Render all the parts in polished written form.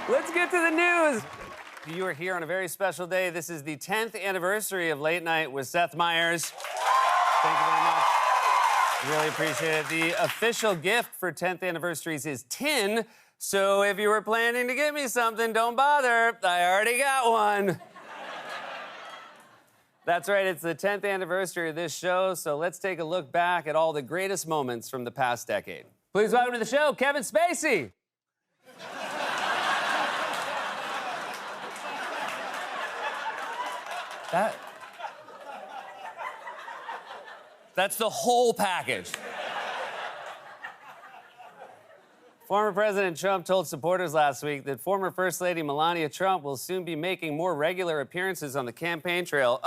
Let's get to the news. You are here on a very special day. This is the 10th anniversary of Late Night with Seth Meyers. Thank you very much. Really appreciate it. The official gift for 10th anniversaries is tin. So if you were planning to get me something, don't bother. I already got one. That's right, it's the 10th anniversary of this show, so let's take a look back at all the greatest moments from the past decade. Please welcome to the show, Kevin Spacey. That's the whole package. Former President Trump told supporters last week that former First Lady Melania Trump will soon be making more regular appearances on the campaign trail.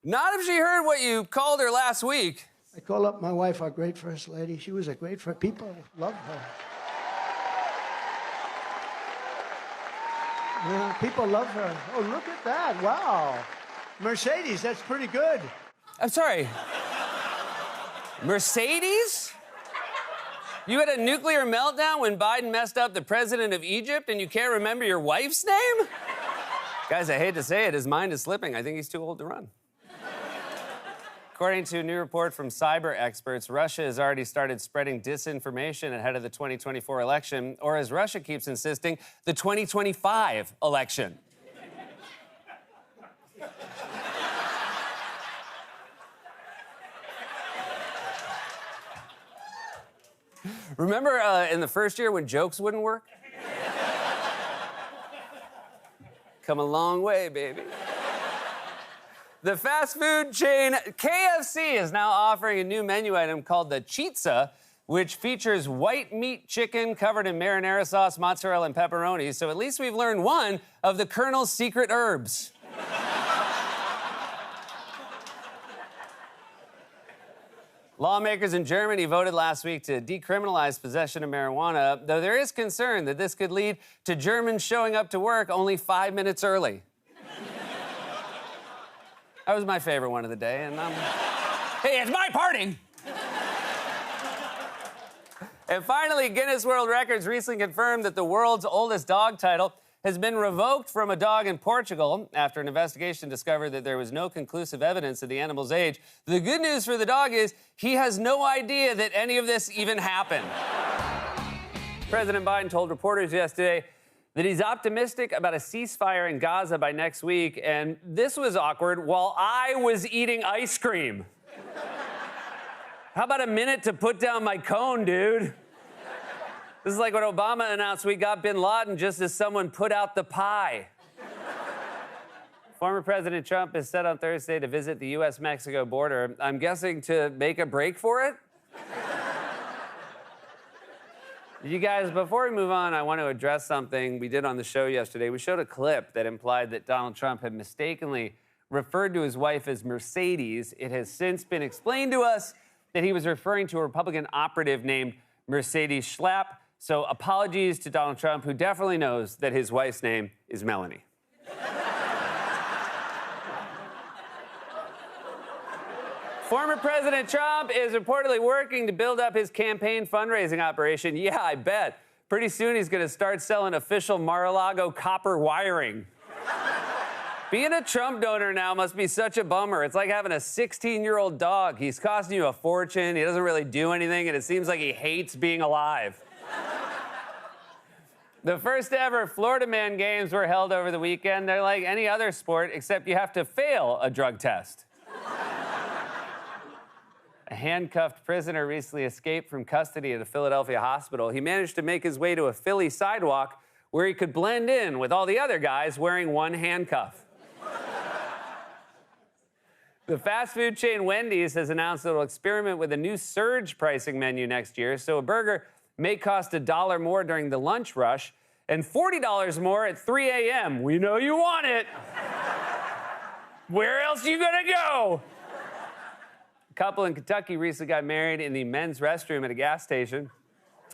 Not if she heard what you called her last week. I call up my wife our great First Lady. She was a great First. People loved her. Yeah, people love her. Oh, look at that. Wow. Mercedes, that's pretty good. I'm sorry. Mercedes? You had a nuclear meltdown when Biden messed up the president of Egypt and you can't remember your wife's name? Guys, I hate to say it, his mind is slipping. I think he's too old to run. According to a new report from cyber experts, Russia has already started spreading disinformation ahead of the 2024 election, or as Russia keeps insisting, the 2025 election. Remember in the first year when jokes wouldn't work? Come a long way, baby. The fast food chain KFC is now offering a new menu item called the Chizza, which features white meat chicken covered in marinara sauce, mozzarella, and pepperoni. So at least we've learned one of the Colonel's secret herbs. Lawmakers in Germany voted last week to decriminalize possession of marijuana, though there is concern that this could lead to Germans showing up to work only 5 minutes early. That was my favorite one of the day, and hey, it's my party! And finally, Guinness World Records recently confirmed that the world's oldest dog title has been revoked from a dog in Portugal after an investigation discovered that there was no conclusive evidence of the animal's age. The good news for the dog is he has no idea that any of this even happened. President Biden told reporters yesterday that he's optimistic about a ceasefire in Gaza by next week, and this was awkward while I was eating ice cream. How about a minute to put down my cone, dude? This is like when Obama announced we got bin Laden just as someone put out the pie. Former President Trump is set on Thursday to visit the U.S.-Mexico border. I'm guessing to make a break for it? You guys, before we move on, I want to address something we did on the show yesterday. We showed a clip that implied that Donald Trump had mistakenly referred to his wife as Mercedes. It has since been explained to us that he was referring to a Republican operative named Mercedes Schlapp. So apologies to Donald Trump, who definitely knows that his wife's name is Melanie. Former President Trump is reportedly working to build up his campaign fundraising operation. Yeah, I bet. Pretty soon he's going to start selling official Mar-a-Lago copper wiring. Being a Trump donor now must be such a bummer. It's like having a 16-year-old dog. He's costing you a fortune. He doesn't really do anything, and it seems like he hates being alive. The first ever Florida Man Games were held over the weekend. They're like any other sport, except you have to fail a drug test. A handcuffed prisoner recently escaped from custody at a Philadelphia hospital. He managed to make his way to a Philly sidewalk where he could blend in with all the other guys wearing one handcuff. The fast food chain Wendy's has announced it will experiment with a new surge pricing menu next year, so a burger may cost $1 more during the lunch rush and $40 more at 3 a.m. We know you want it. Where else you gonna go? A couple in Kentucky recently got married in the men's restroom at a gas station.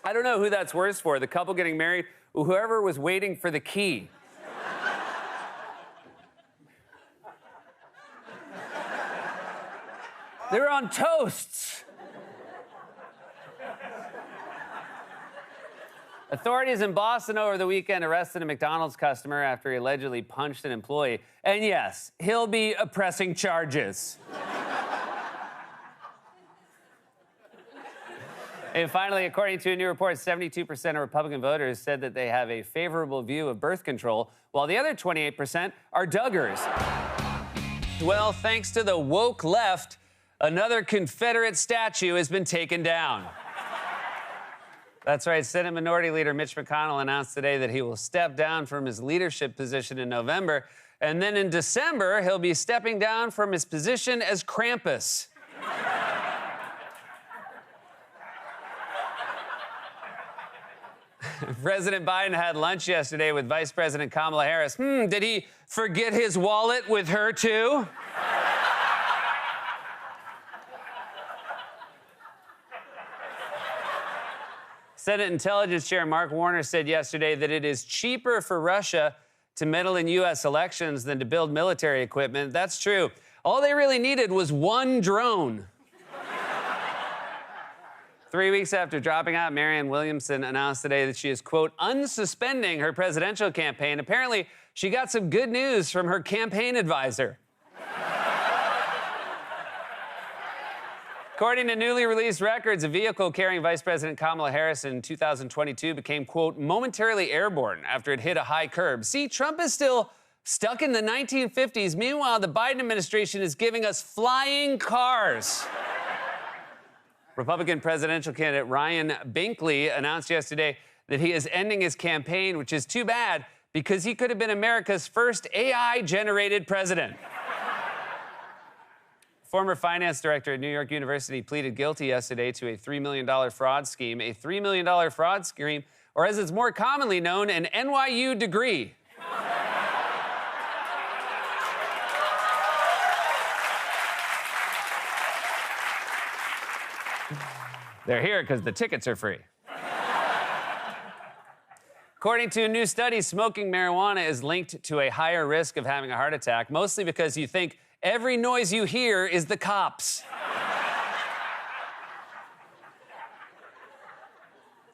I don't know who that's worse for, the couple getting married or whoever was waiting for the key. They were on toasts. Authorities in Boston over the weekend arrested a McDonald's customer after he allegedly punched an employee. And yes, he'll be pressing charges. And finally, according to a new report, 72% of Republican voters said that they have a favorable view of birth control, while the other 28% are Duggars. Well, thanks to the woke left, another Confederate statue has been taken down. That's right. Senate Minority Leader Mitch McConnell announced today that he will step down from his leadership position in November, and then in December, he'll be stepping down from his position as Krampus. President Biden had lunch yesterday with Vice President Kamala Harris. Did he forget his wallet with her, too? Senate Intelligence Chair Mark Warner said yesterday that it is cheaper for Russia to meddle in U.S. elections than to build military equipment. That's true. All they really needed was one drone. 3 weeks after dropping out, Marianne Williamson announced today that she is, quote, unsuspending her presidential campaign. Apparently, she got some good news from her campaign advisor. According to newly released records, a vehicle carrying Vice President Kamala Harris in 2022 became, quote, momentarily airborne after it hit a high curb. See, Trump is still stuck in the 1950s. Meanwhile, the Biden administration is giving us flying cars. Republican presidential candidate Ryan Binkley announced yesterday that he is ending his campaign, which is too bad because he could have been America's first AI-generated president. Former finance director at New York University pleaded guilty yesterday to a $3 million fraud scheme. A $3 million fraud scheme, or as it's more commonly known, an NYU degree. They're here because the tickets are free. According to a new study, smoking marijuana is linked to a higher risk of having a heart attack, mostly because you think every noise you hear is the cops.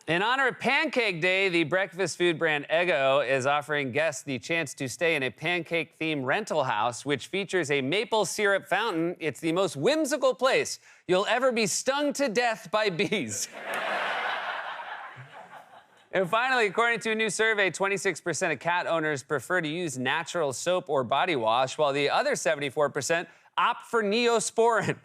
In honor of Pancake Day, the breakfast food brand Eggo is offering guests the chance to stay in a pancake-themed rental house, which features a maple syrup fountain. It's the most whimsical place you'll ever be stung to death by bees. And finally, according to a new survey, 26% of cat owners prefer to use natural soap or body wash, while the other 74% opt for Neosporin.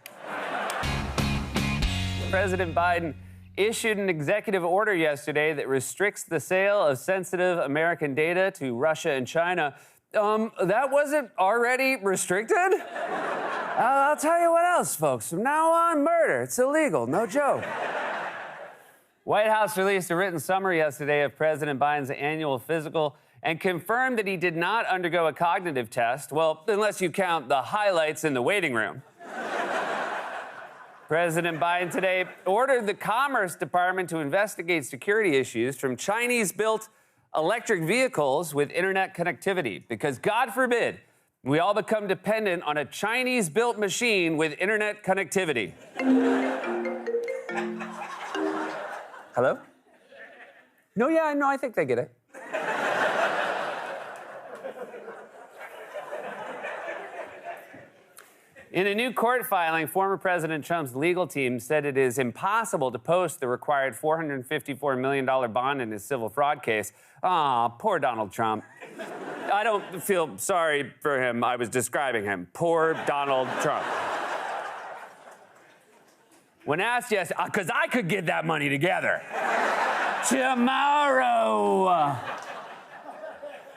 President Biden issued an executive order yesterday that restricts the sale of sensitive American data to Russia and China. That wasn't already restricted? I'll tell you what else, folks. From now on, murder. It's illegal. No joke. White House released a written summary yesterday of President Biden's annual physical and confirmed that he did not undergo a cognitive test. Well, unless you count the highlights in the waiting room. President Biden today ordered the Commerce Department to investigate security issues from Chinese-built electric vehicles with internet connectivity, because God forbid we all become dependent on a Chinese-built machine with internet connectivity. Hello? No, I think they get it. In a new court filing, former President Trump's legal team said it is impossible to post the required $454 million bond in his civil fraud case. Aw, poor Donald Trump. I don't feel sorry for him. I was describing him. Poor Donald Trump. When asked, yes, because I could get that money together. Tomorrow.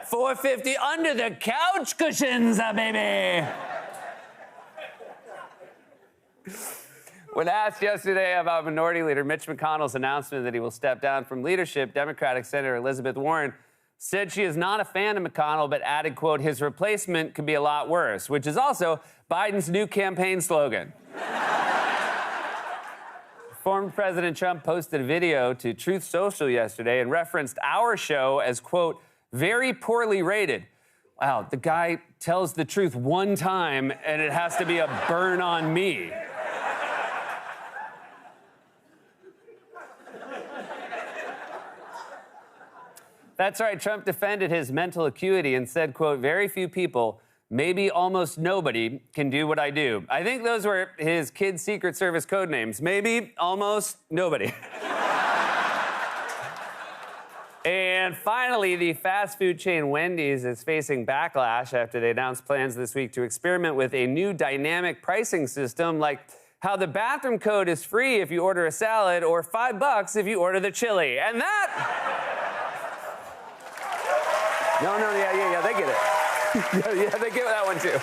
$450 under the couch cushions, baby. When asked yesterday about Minority Leader Mitch McConnell's announcement that he will step down from leadership, Democratic Senator Elizabeth Warren said she is not a fan of McConnell, but added, quote, his replacement could be a lot worse, which is also Biden's new campaign slogan. Former President Trump posted a video to Truth Social yesterday and referenced our show as, quote, very poorly rated. Wow, the guy tells the truth one time and it has to be a burn on me. That's right. Trump defended his mental acuity and said, quote, very few people, maybe almost nobody, can do what I do. I think those were his kids' Secret Service code names. Maybe, almost, nobody. And finally, the fast food chain Wendy's is facing backlash after they announced plans this week to experiment with a new dynamic pricing system, like how the bathroom code is free if you order a salad or $5 if you order the chili. And that... No, yeah, they get it. Yeah, they get that one too.